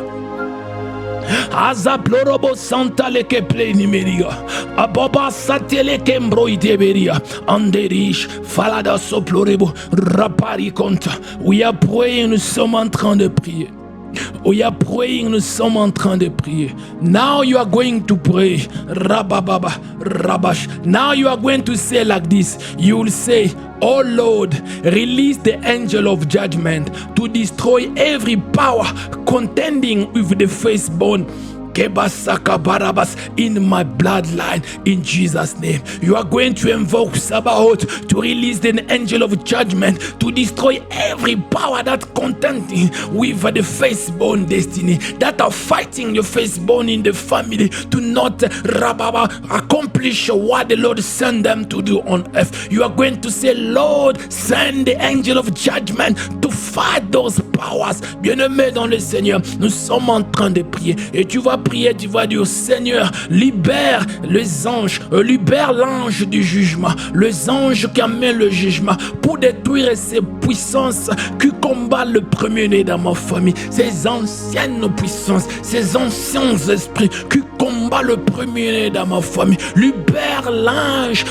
Azaplorobo Santa Leke Plenimeria, Aboba Satele Kembroide Beria, Anderish, Falada Soplorebo, Rapari Conta. We are praying, nous sommes en train de prier. We are praying, nous sommes en train de prier. Now you are going to pray. Rabababa, Rabash. Now you are going to say like this. You will say, oh Lord, release the angel of judgment to destroy every power contending with the firstborn Kebasaka Barabas in my bloodline, in Jesus' name. You are going to invoke Sabaoth to release the angel of judgment to destroy every power that contending with the firstborn destiny, that are fighting your firstborn in the family to not accomplish what the Lord sent them to do on earth. You are going to say, Lord, send the angel of judgment to fight those powers. Bien-aimé dans le Seigneur, nous sommes en train de prier et tu vas prier, tu vas dire, Seigneur, libère les anges, libère l'ange du jugement, les anges qui amènent le jugement pour détruire ces puissances qui combattent le premier-né dans ma famille, ces anciennes puissances, ces anciens esprits qui combattent le premier-né dans ma famille. Libère l'ange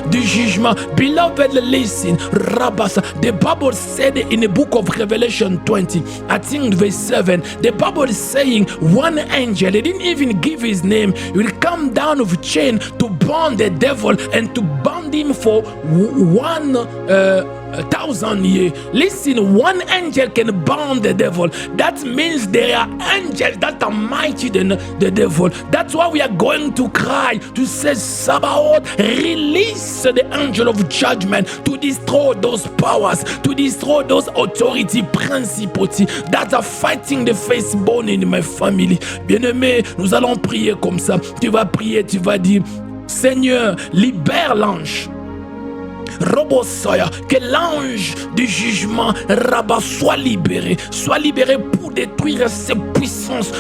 du jugement. Beloved, listen, Rabasa, the Bible said in the book book of Revelation 20, I think verse 7, the Bible is saying one angel, they didn't even give his name, he will come down with a chain to bind the devil and to bind him for 1,000 years. Listen, one angel can bind the devil. That means there are angels that are mighty than the devil. That's why we are going to cry to say, Sabaoth, release the angel of judgment to destroy those powers, to destroy those authority, principautés that are fighting the firstborn in my family. Bien-aimé, nous allons prier comme ça. Tu vas prier, tu vas dire, Seigneur, libère l'ange. Robosoya, que l'ange du jugement Rabat soit libéré pour détruire ses puissances,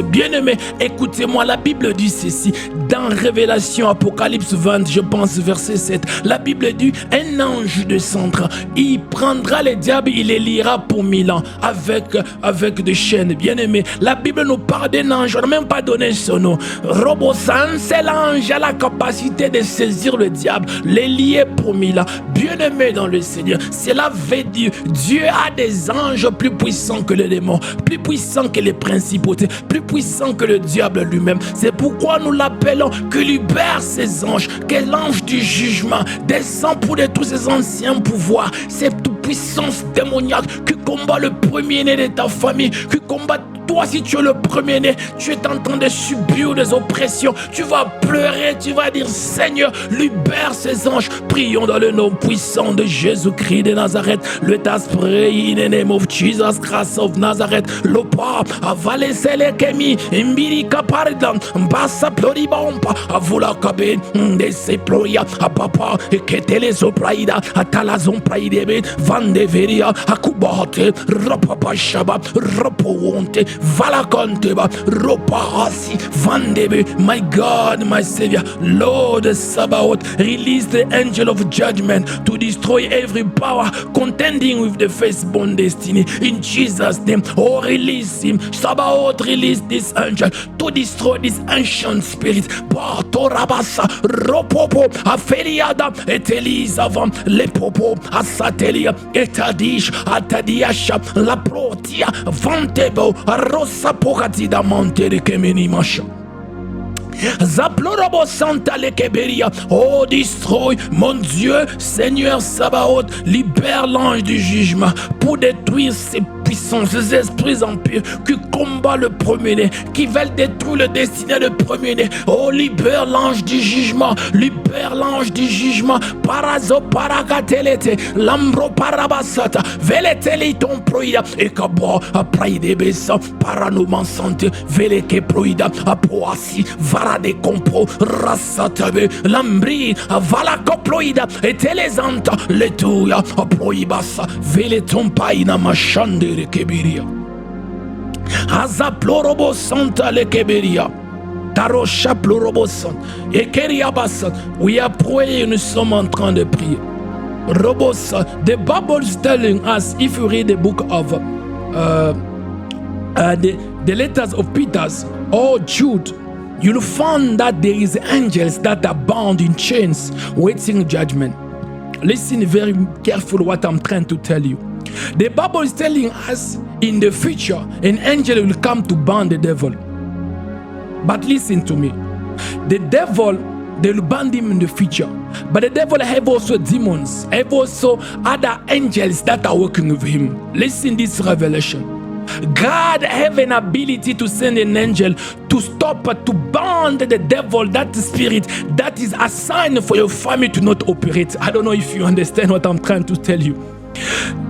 Bien-aimé, écoutez-moi, la Bible dit ceci, dans Révélation, Apocalypse 20, je pense, verset 7, la Bible dit, un ange descendra, il prendra les diables, il les liera pour 1000 ans, avec des chaînes. Bien-aimé, la Bible nous parle d'un ange, on n'a même pas donné son nom. Robosan, c'est l'ange a la capacité de saisir le diable, les liés pour 1000 ans. Bien-aimé dans le Seigneur, cela veut dire Dieu a des anges plus puissants que les démons, plus puissants que les principautés, plus puissants que le diable lui-même. C'est pourquoi nous l'appelons que libère ses anges, que l'ange du jugement descend pour détruire ses anciens pouvoirs, cette puissance démoniaque qui combat le premier-né de ta famille, qui combat toi. Si tu es le premier-né, tu es en train de subir des oppressions, tu vas pleurer, tu vas dire Seigneur, libère ces anges. Prions dans le nom puissant de Jésus-Christ de Nazareth. Let us pray in the name of Jesus Christ of Nazareth. Lopa, avale sele kemi, imbiri kaparidan, mbasa ploribompa, avula kabe, ndese ploria, apapa, eketele sopraida, atalazon praidebe, vandeveria, akubate, rapapa shaba, rapowonte, valakonteba, ropahasi, vandebe. My God, my Savior, Lord Sabaoth, release the angel of judgment to destroy every power contending with the firstborn destiny. In Jesus' name, oh, release him. Sabaoth, release this angel to destroy this ancient spirit. Torabasa, ropopo, aferiada, etelisavam, lepopo, asatelia, etadish, atadiasha, la protia, vantebo, rosa pokatida monte de kemeni masha. Zaplorobo Santa Lekeberia. Oh, destroy, mon Dieu, Seigneur Sabaoth, libère l'ange du jugement pour détruire ces puissances, ces esprits impurs qui combattent le premier-né, qui veulent détruire le destiné du premier-né. Oh, libère l'ange du jugement, libère l'ange du jugement. Parazo paragatelete, lambro parabasata, veleteli ton proida, et kabo, apraide besa, paranoman santé, veleke proida, apoasi, de compro, rassatabe, lambri, avala coploida, et telezanta, letuya, aproibasa, veleton paina machande le kebiria. Azaplorobo santa le kebiria. Tarosha plorobo sant. Ekeria basan. We are praying, nous sommes en train de prier. Robosa, the Bible is telling us, if you read the book of the letters of Peter or Jude, you'll find that there is angels that are bound in chains waiting judgment. Listen very carefully what I'm trying to tell you. The Bible is telling us in the future an angel will come to bind the devil. But listen to me. The devil, they will bind him in the future. But the devil have also demons, have also other angels that are working with him. Listen this revelation. God have an ability to send an angel to stop, to bind the devil, that spirit that is assigned for your family to not operate. I don't know if you understand what I'm trying to tell you.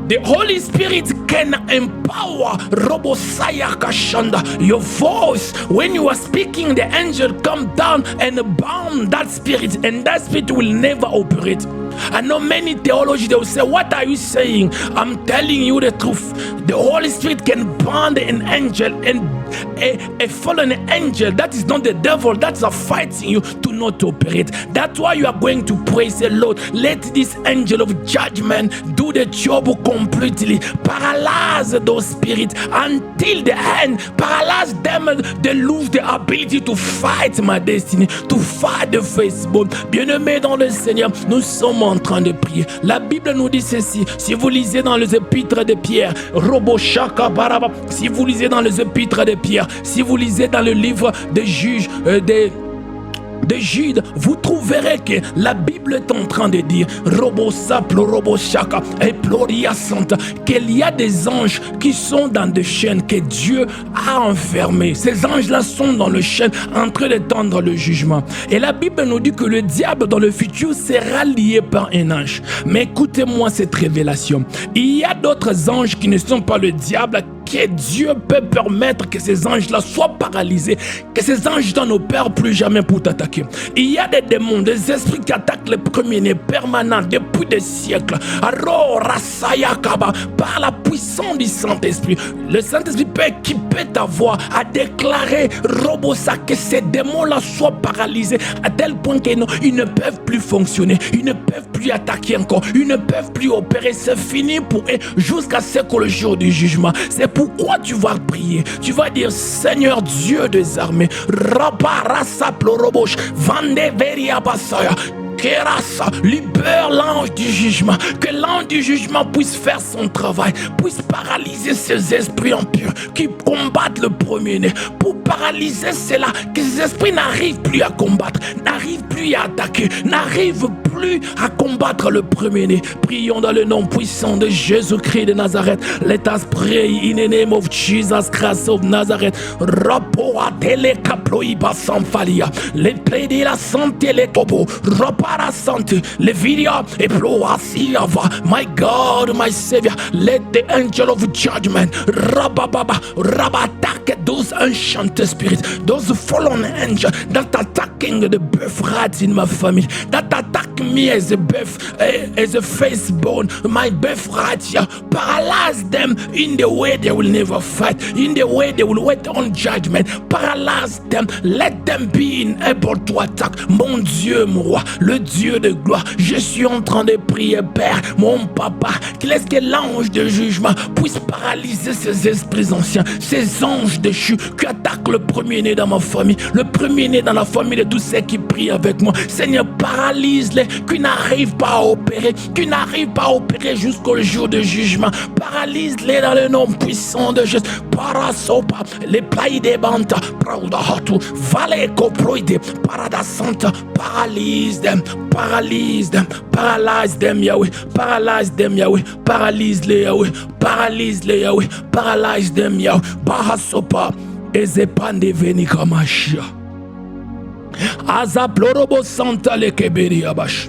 The Holy Spirit can empower Robosaya Kashanda. Your voice, when you are speaking, the angel come down and bound that spirit, and that spirit will never operate. I know many theologians, they will say, what are you saying? I'm telling you the truth. The Holy Spirit can bind an angel, and a fallen angel that is not the devil, that's fighting you to not operate. That's why you are going to pray, say, Lord, let this angel of judgment do the job completely. Paralyze those spirits until the end. Paralyze them. They lose the ability to fight my destiny, to fight the firstborn. Bien-aimé dans le Seigneur, nous sommes en train de prier. La Bible nous dit ceci. Si vous lisez dans les épîtres de Pierre, si vous lisez dans les épîtres de Pierre, si vous lisez dans le livre des juges, de Jude, vous trouverez que la Bible est en train de dire qu'il y a des anges qui sont dans des chaînes que Dieu a enfermés. Ces anges-là sont dans le chêne en train d'étendre le jugement. Et la Bible nous dit que le diable dans le futur sera lié par un ange. Mais écoutez-moi cette révélation. Il y a d'autres anges qui ne sont pas le diable, que Dieu peut permettre que ces anges-là soient paralysés, que ces anges-là n'opèrent plus jamais pour t'attaquer. Il y a des démons, des esprits qui attaquent les premiers-nés permanents depuis des siècles. Par la puissance du Saint-Esprit, le Saint-Esprit peut équiper ta voix à déclarer que ces démons-là soient paralysés à tel point qu'ils ne peuvent plus fonctionner, ils ne peuvent plus attaquer encore, ils ne peuvent plus opérer. C'est fini pour eux jusqu'à ce que le jour du jugement. C'est pourquoi tu vas prier. Tu vas dire: Seigneur Dieu des armées, libère l'ange du jugement, que l'ange du jugement puisse faire son travail, puisse paralyser ces esprits impurs qui combattent le premier-né, pour paralyser cela, que ces esprits n'arrivent plus à combattre, n'arrivent plus à attaquer, n'arrivent plus à combattre le premier-né. Prions dans le nom puissant de Jésus-Christ de Nazareth. Let us pray in the name of Jesus Christ of Nazareth. Les prédits la santé, les tobo, repara santé, les vidéos et ploasiava. My God, my Savior, let the angel of judgment attack those ancient spirits, those fallen angels that attacking the birthright in my family, that attack me as a firstborn, my birthright here. Paralyze them in the way they will never fight, in the way they will wait on judgment. Paralyze them, let them be unable to attack. Mon Dieu, mon roi, le Dieu de gloire, je suis en train de prier, Père, mon papa, qu'il laisse que l'ange de jugement puisse paralyser ces esprits anciens, ces anges déchus qui attaquent le premier-né dans ma famille, le premier-né dans la famille de tous ceux qui prient avec moi. Seigneur, paralyse-les, qui n'arrivent pas à opérer, jusqu'au jour de jugement. Paralyse-les dans le nom puissant de Jésus. Parasopa, les plailles des banta, prauda hatu, vale coproide, parada santa, paralyse them, paralyse them, paralyze them, Yahweh, paralyze them, Yahweh, paralyse-les, Yahweh, paralyse-les, Yahweh, paralyze them, Yahweh, Bahasopa, ezepande venikamashia. Azaplorobo santa lekeberi abash.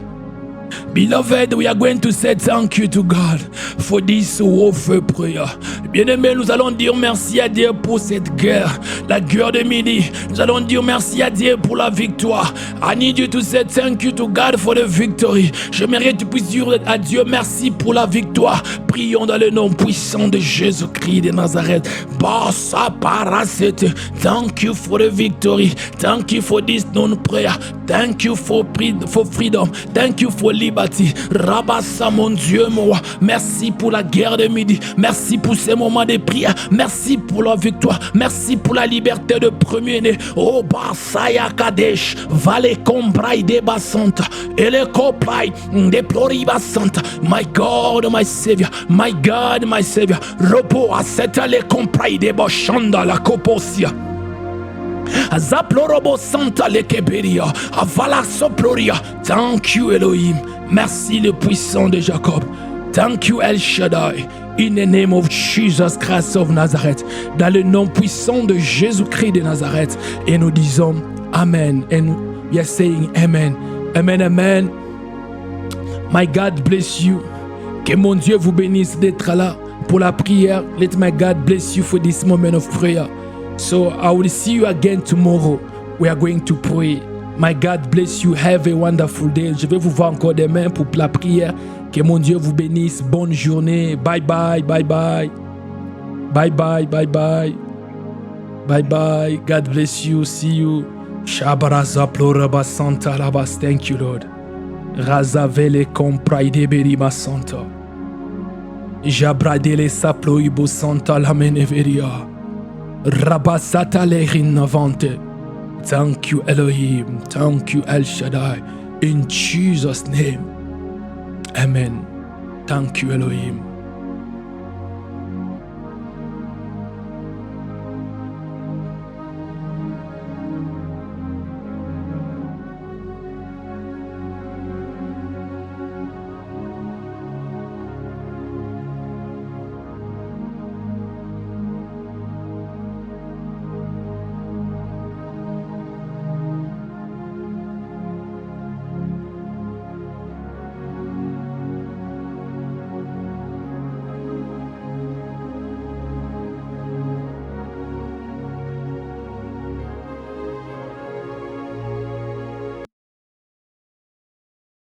Beloved, we are going to say thank you to God for this warfare prayer. Bien-aimés, nous allons dire merci à Dieu pour cette guerre, la guerre de midi. Nous allons dire merci à Dieu pour la victoire. I need you to say thank you to God for the victory. J'aimerais que tu puisses dire à Dieu merci pour la victoire. Prions dans le nom puissant de Jésus-Christ de Nazareth. Basa parasete. Thank you for the victory. Thank you for this known prayer. Thank you for freedom. Thank you for liberty. Rabassa, mon Dieu, mon roi. Merci pour la guerre de midi. Merci pour ces moments de prière. Merci pour la victoire. Merci pour la liberté de premier-né. Oh, Basaya Kadesh. Vale Combraï de Basanta. Et le Copraï de Ploriba Santa. My God, my Savior. My God, my Savior. Repos à cette le Compraï de Bashanda la Coposia. Zaplorobo Santa Lekeberia, Avala Soploria. Thank you, Elohim. Merci, le puissant de Jacob. Thank you, El Shaddai. In the name of Jesus Christ of Nazareth. Dans le nom puissant de Jésus-Christ de Nazareth. Et nous disons Amen. And we are saying Amen. Amen, Amen. My God bless you. Que mon Dieu vous bénisse d'être là pour la prière. Let my God bless you for this moment of prayer. So I will see you again tomorrow. We are going to pray. My God bless you. Have a wonderful day. Je vais vous voir encore demain pour la prière. Que mon Dieu vous bénisse. Bonne journée. Bye bye. Bye bye. Bye bye. Bye bye. Bye bye. God bless you. See you. Shabaraza ploraba santa labas. Thank you, Lord. Razavele compraide berima santa. Jabradele saplo ibo santa la meneveria. Rabasata lerinavante. Thank you, Elohim. Thank you, El Shaddai. In Jesus' name. Amen. Thank you, Elohim.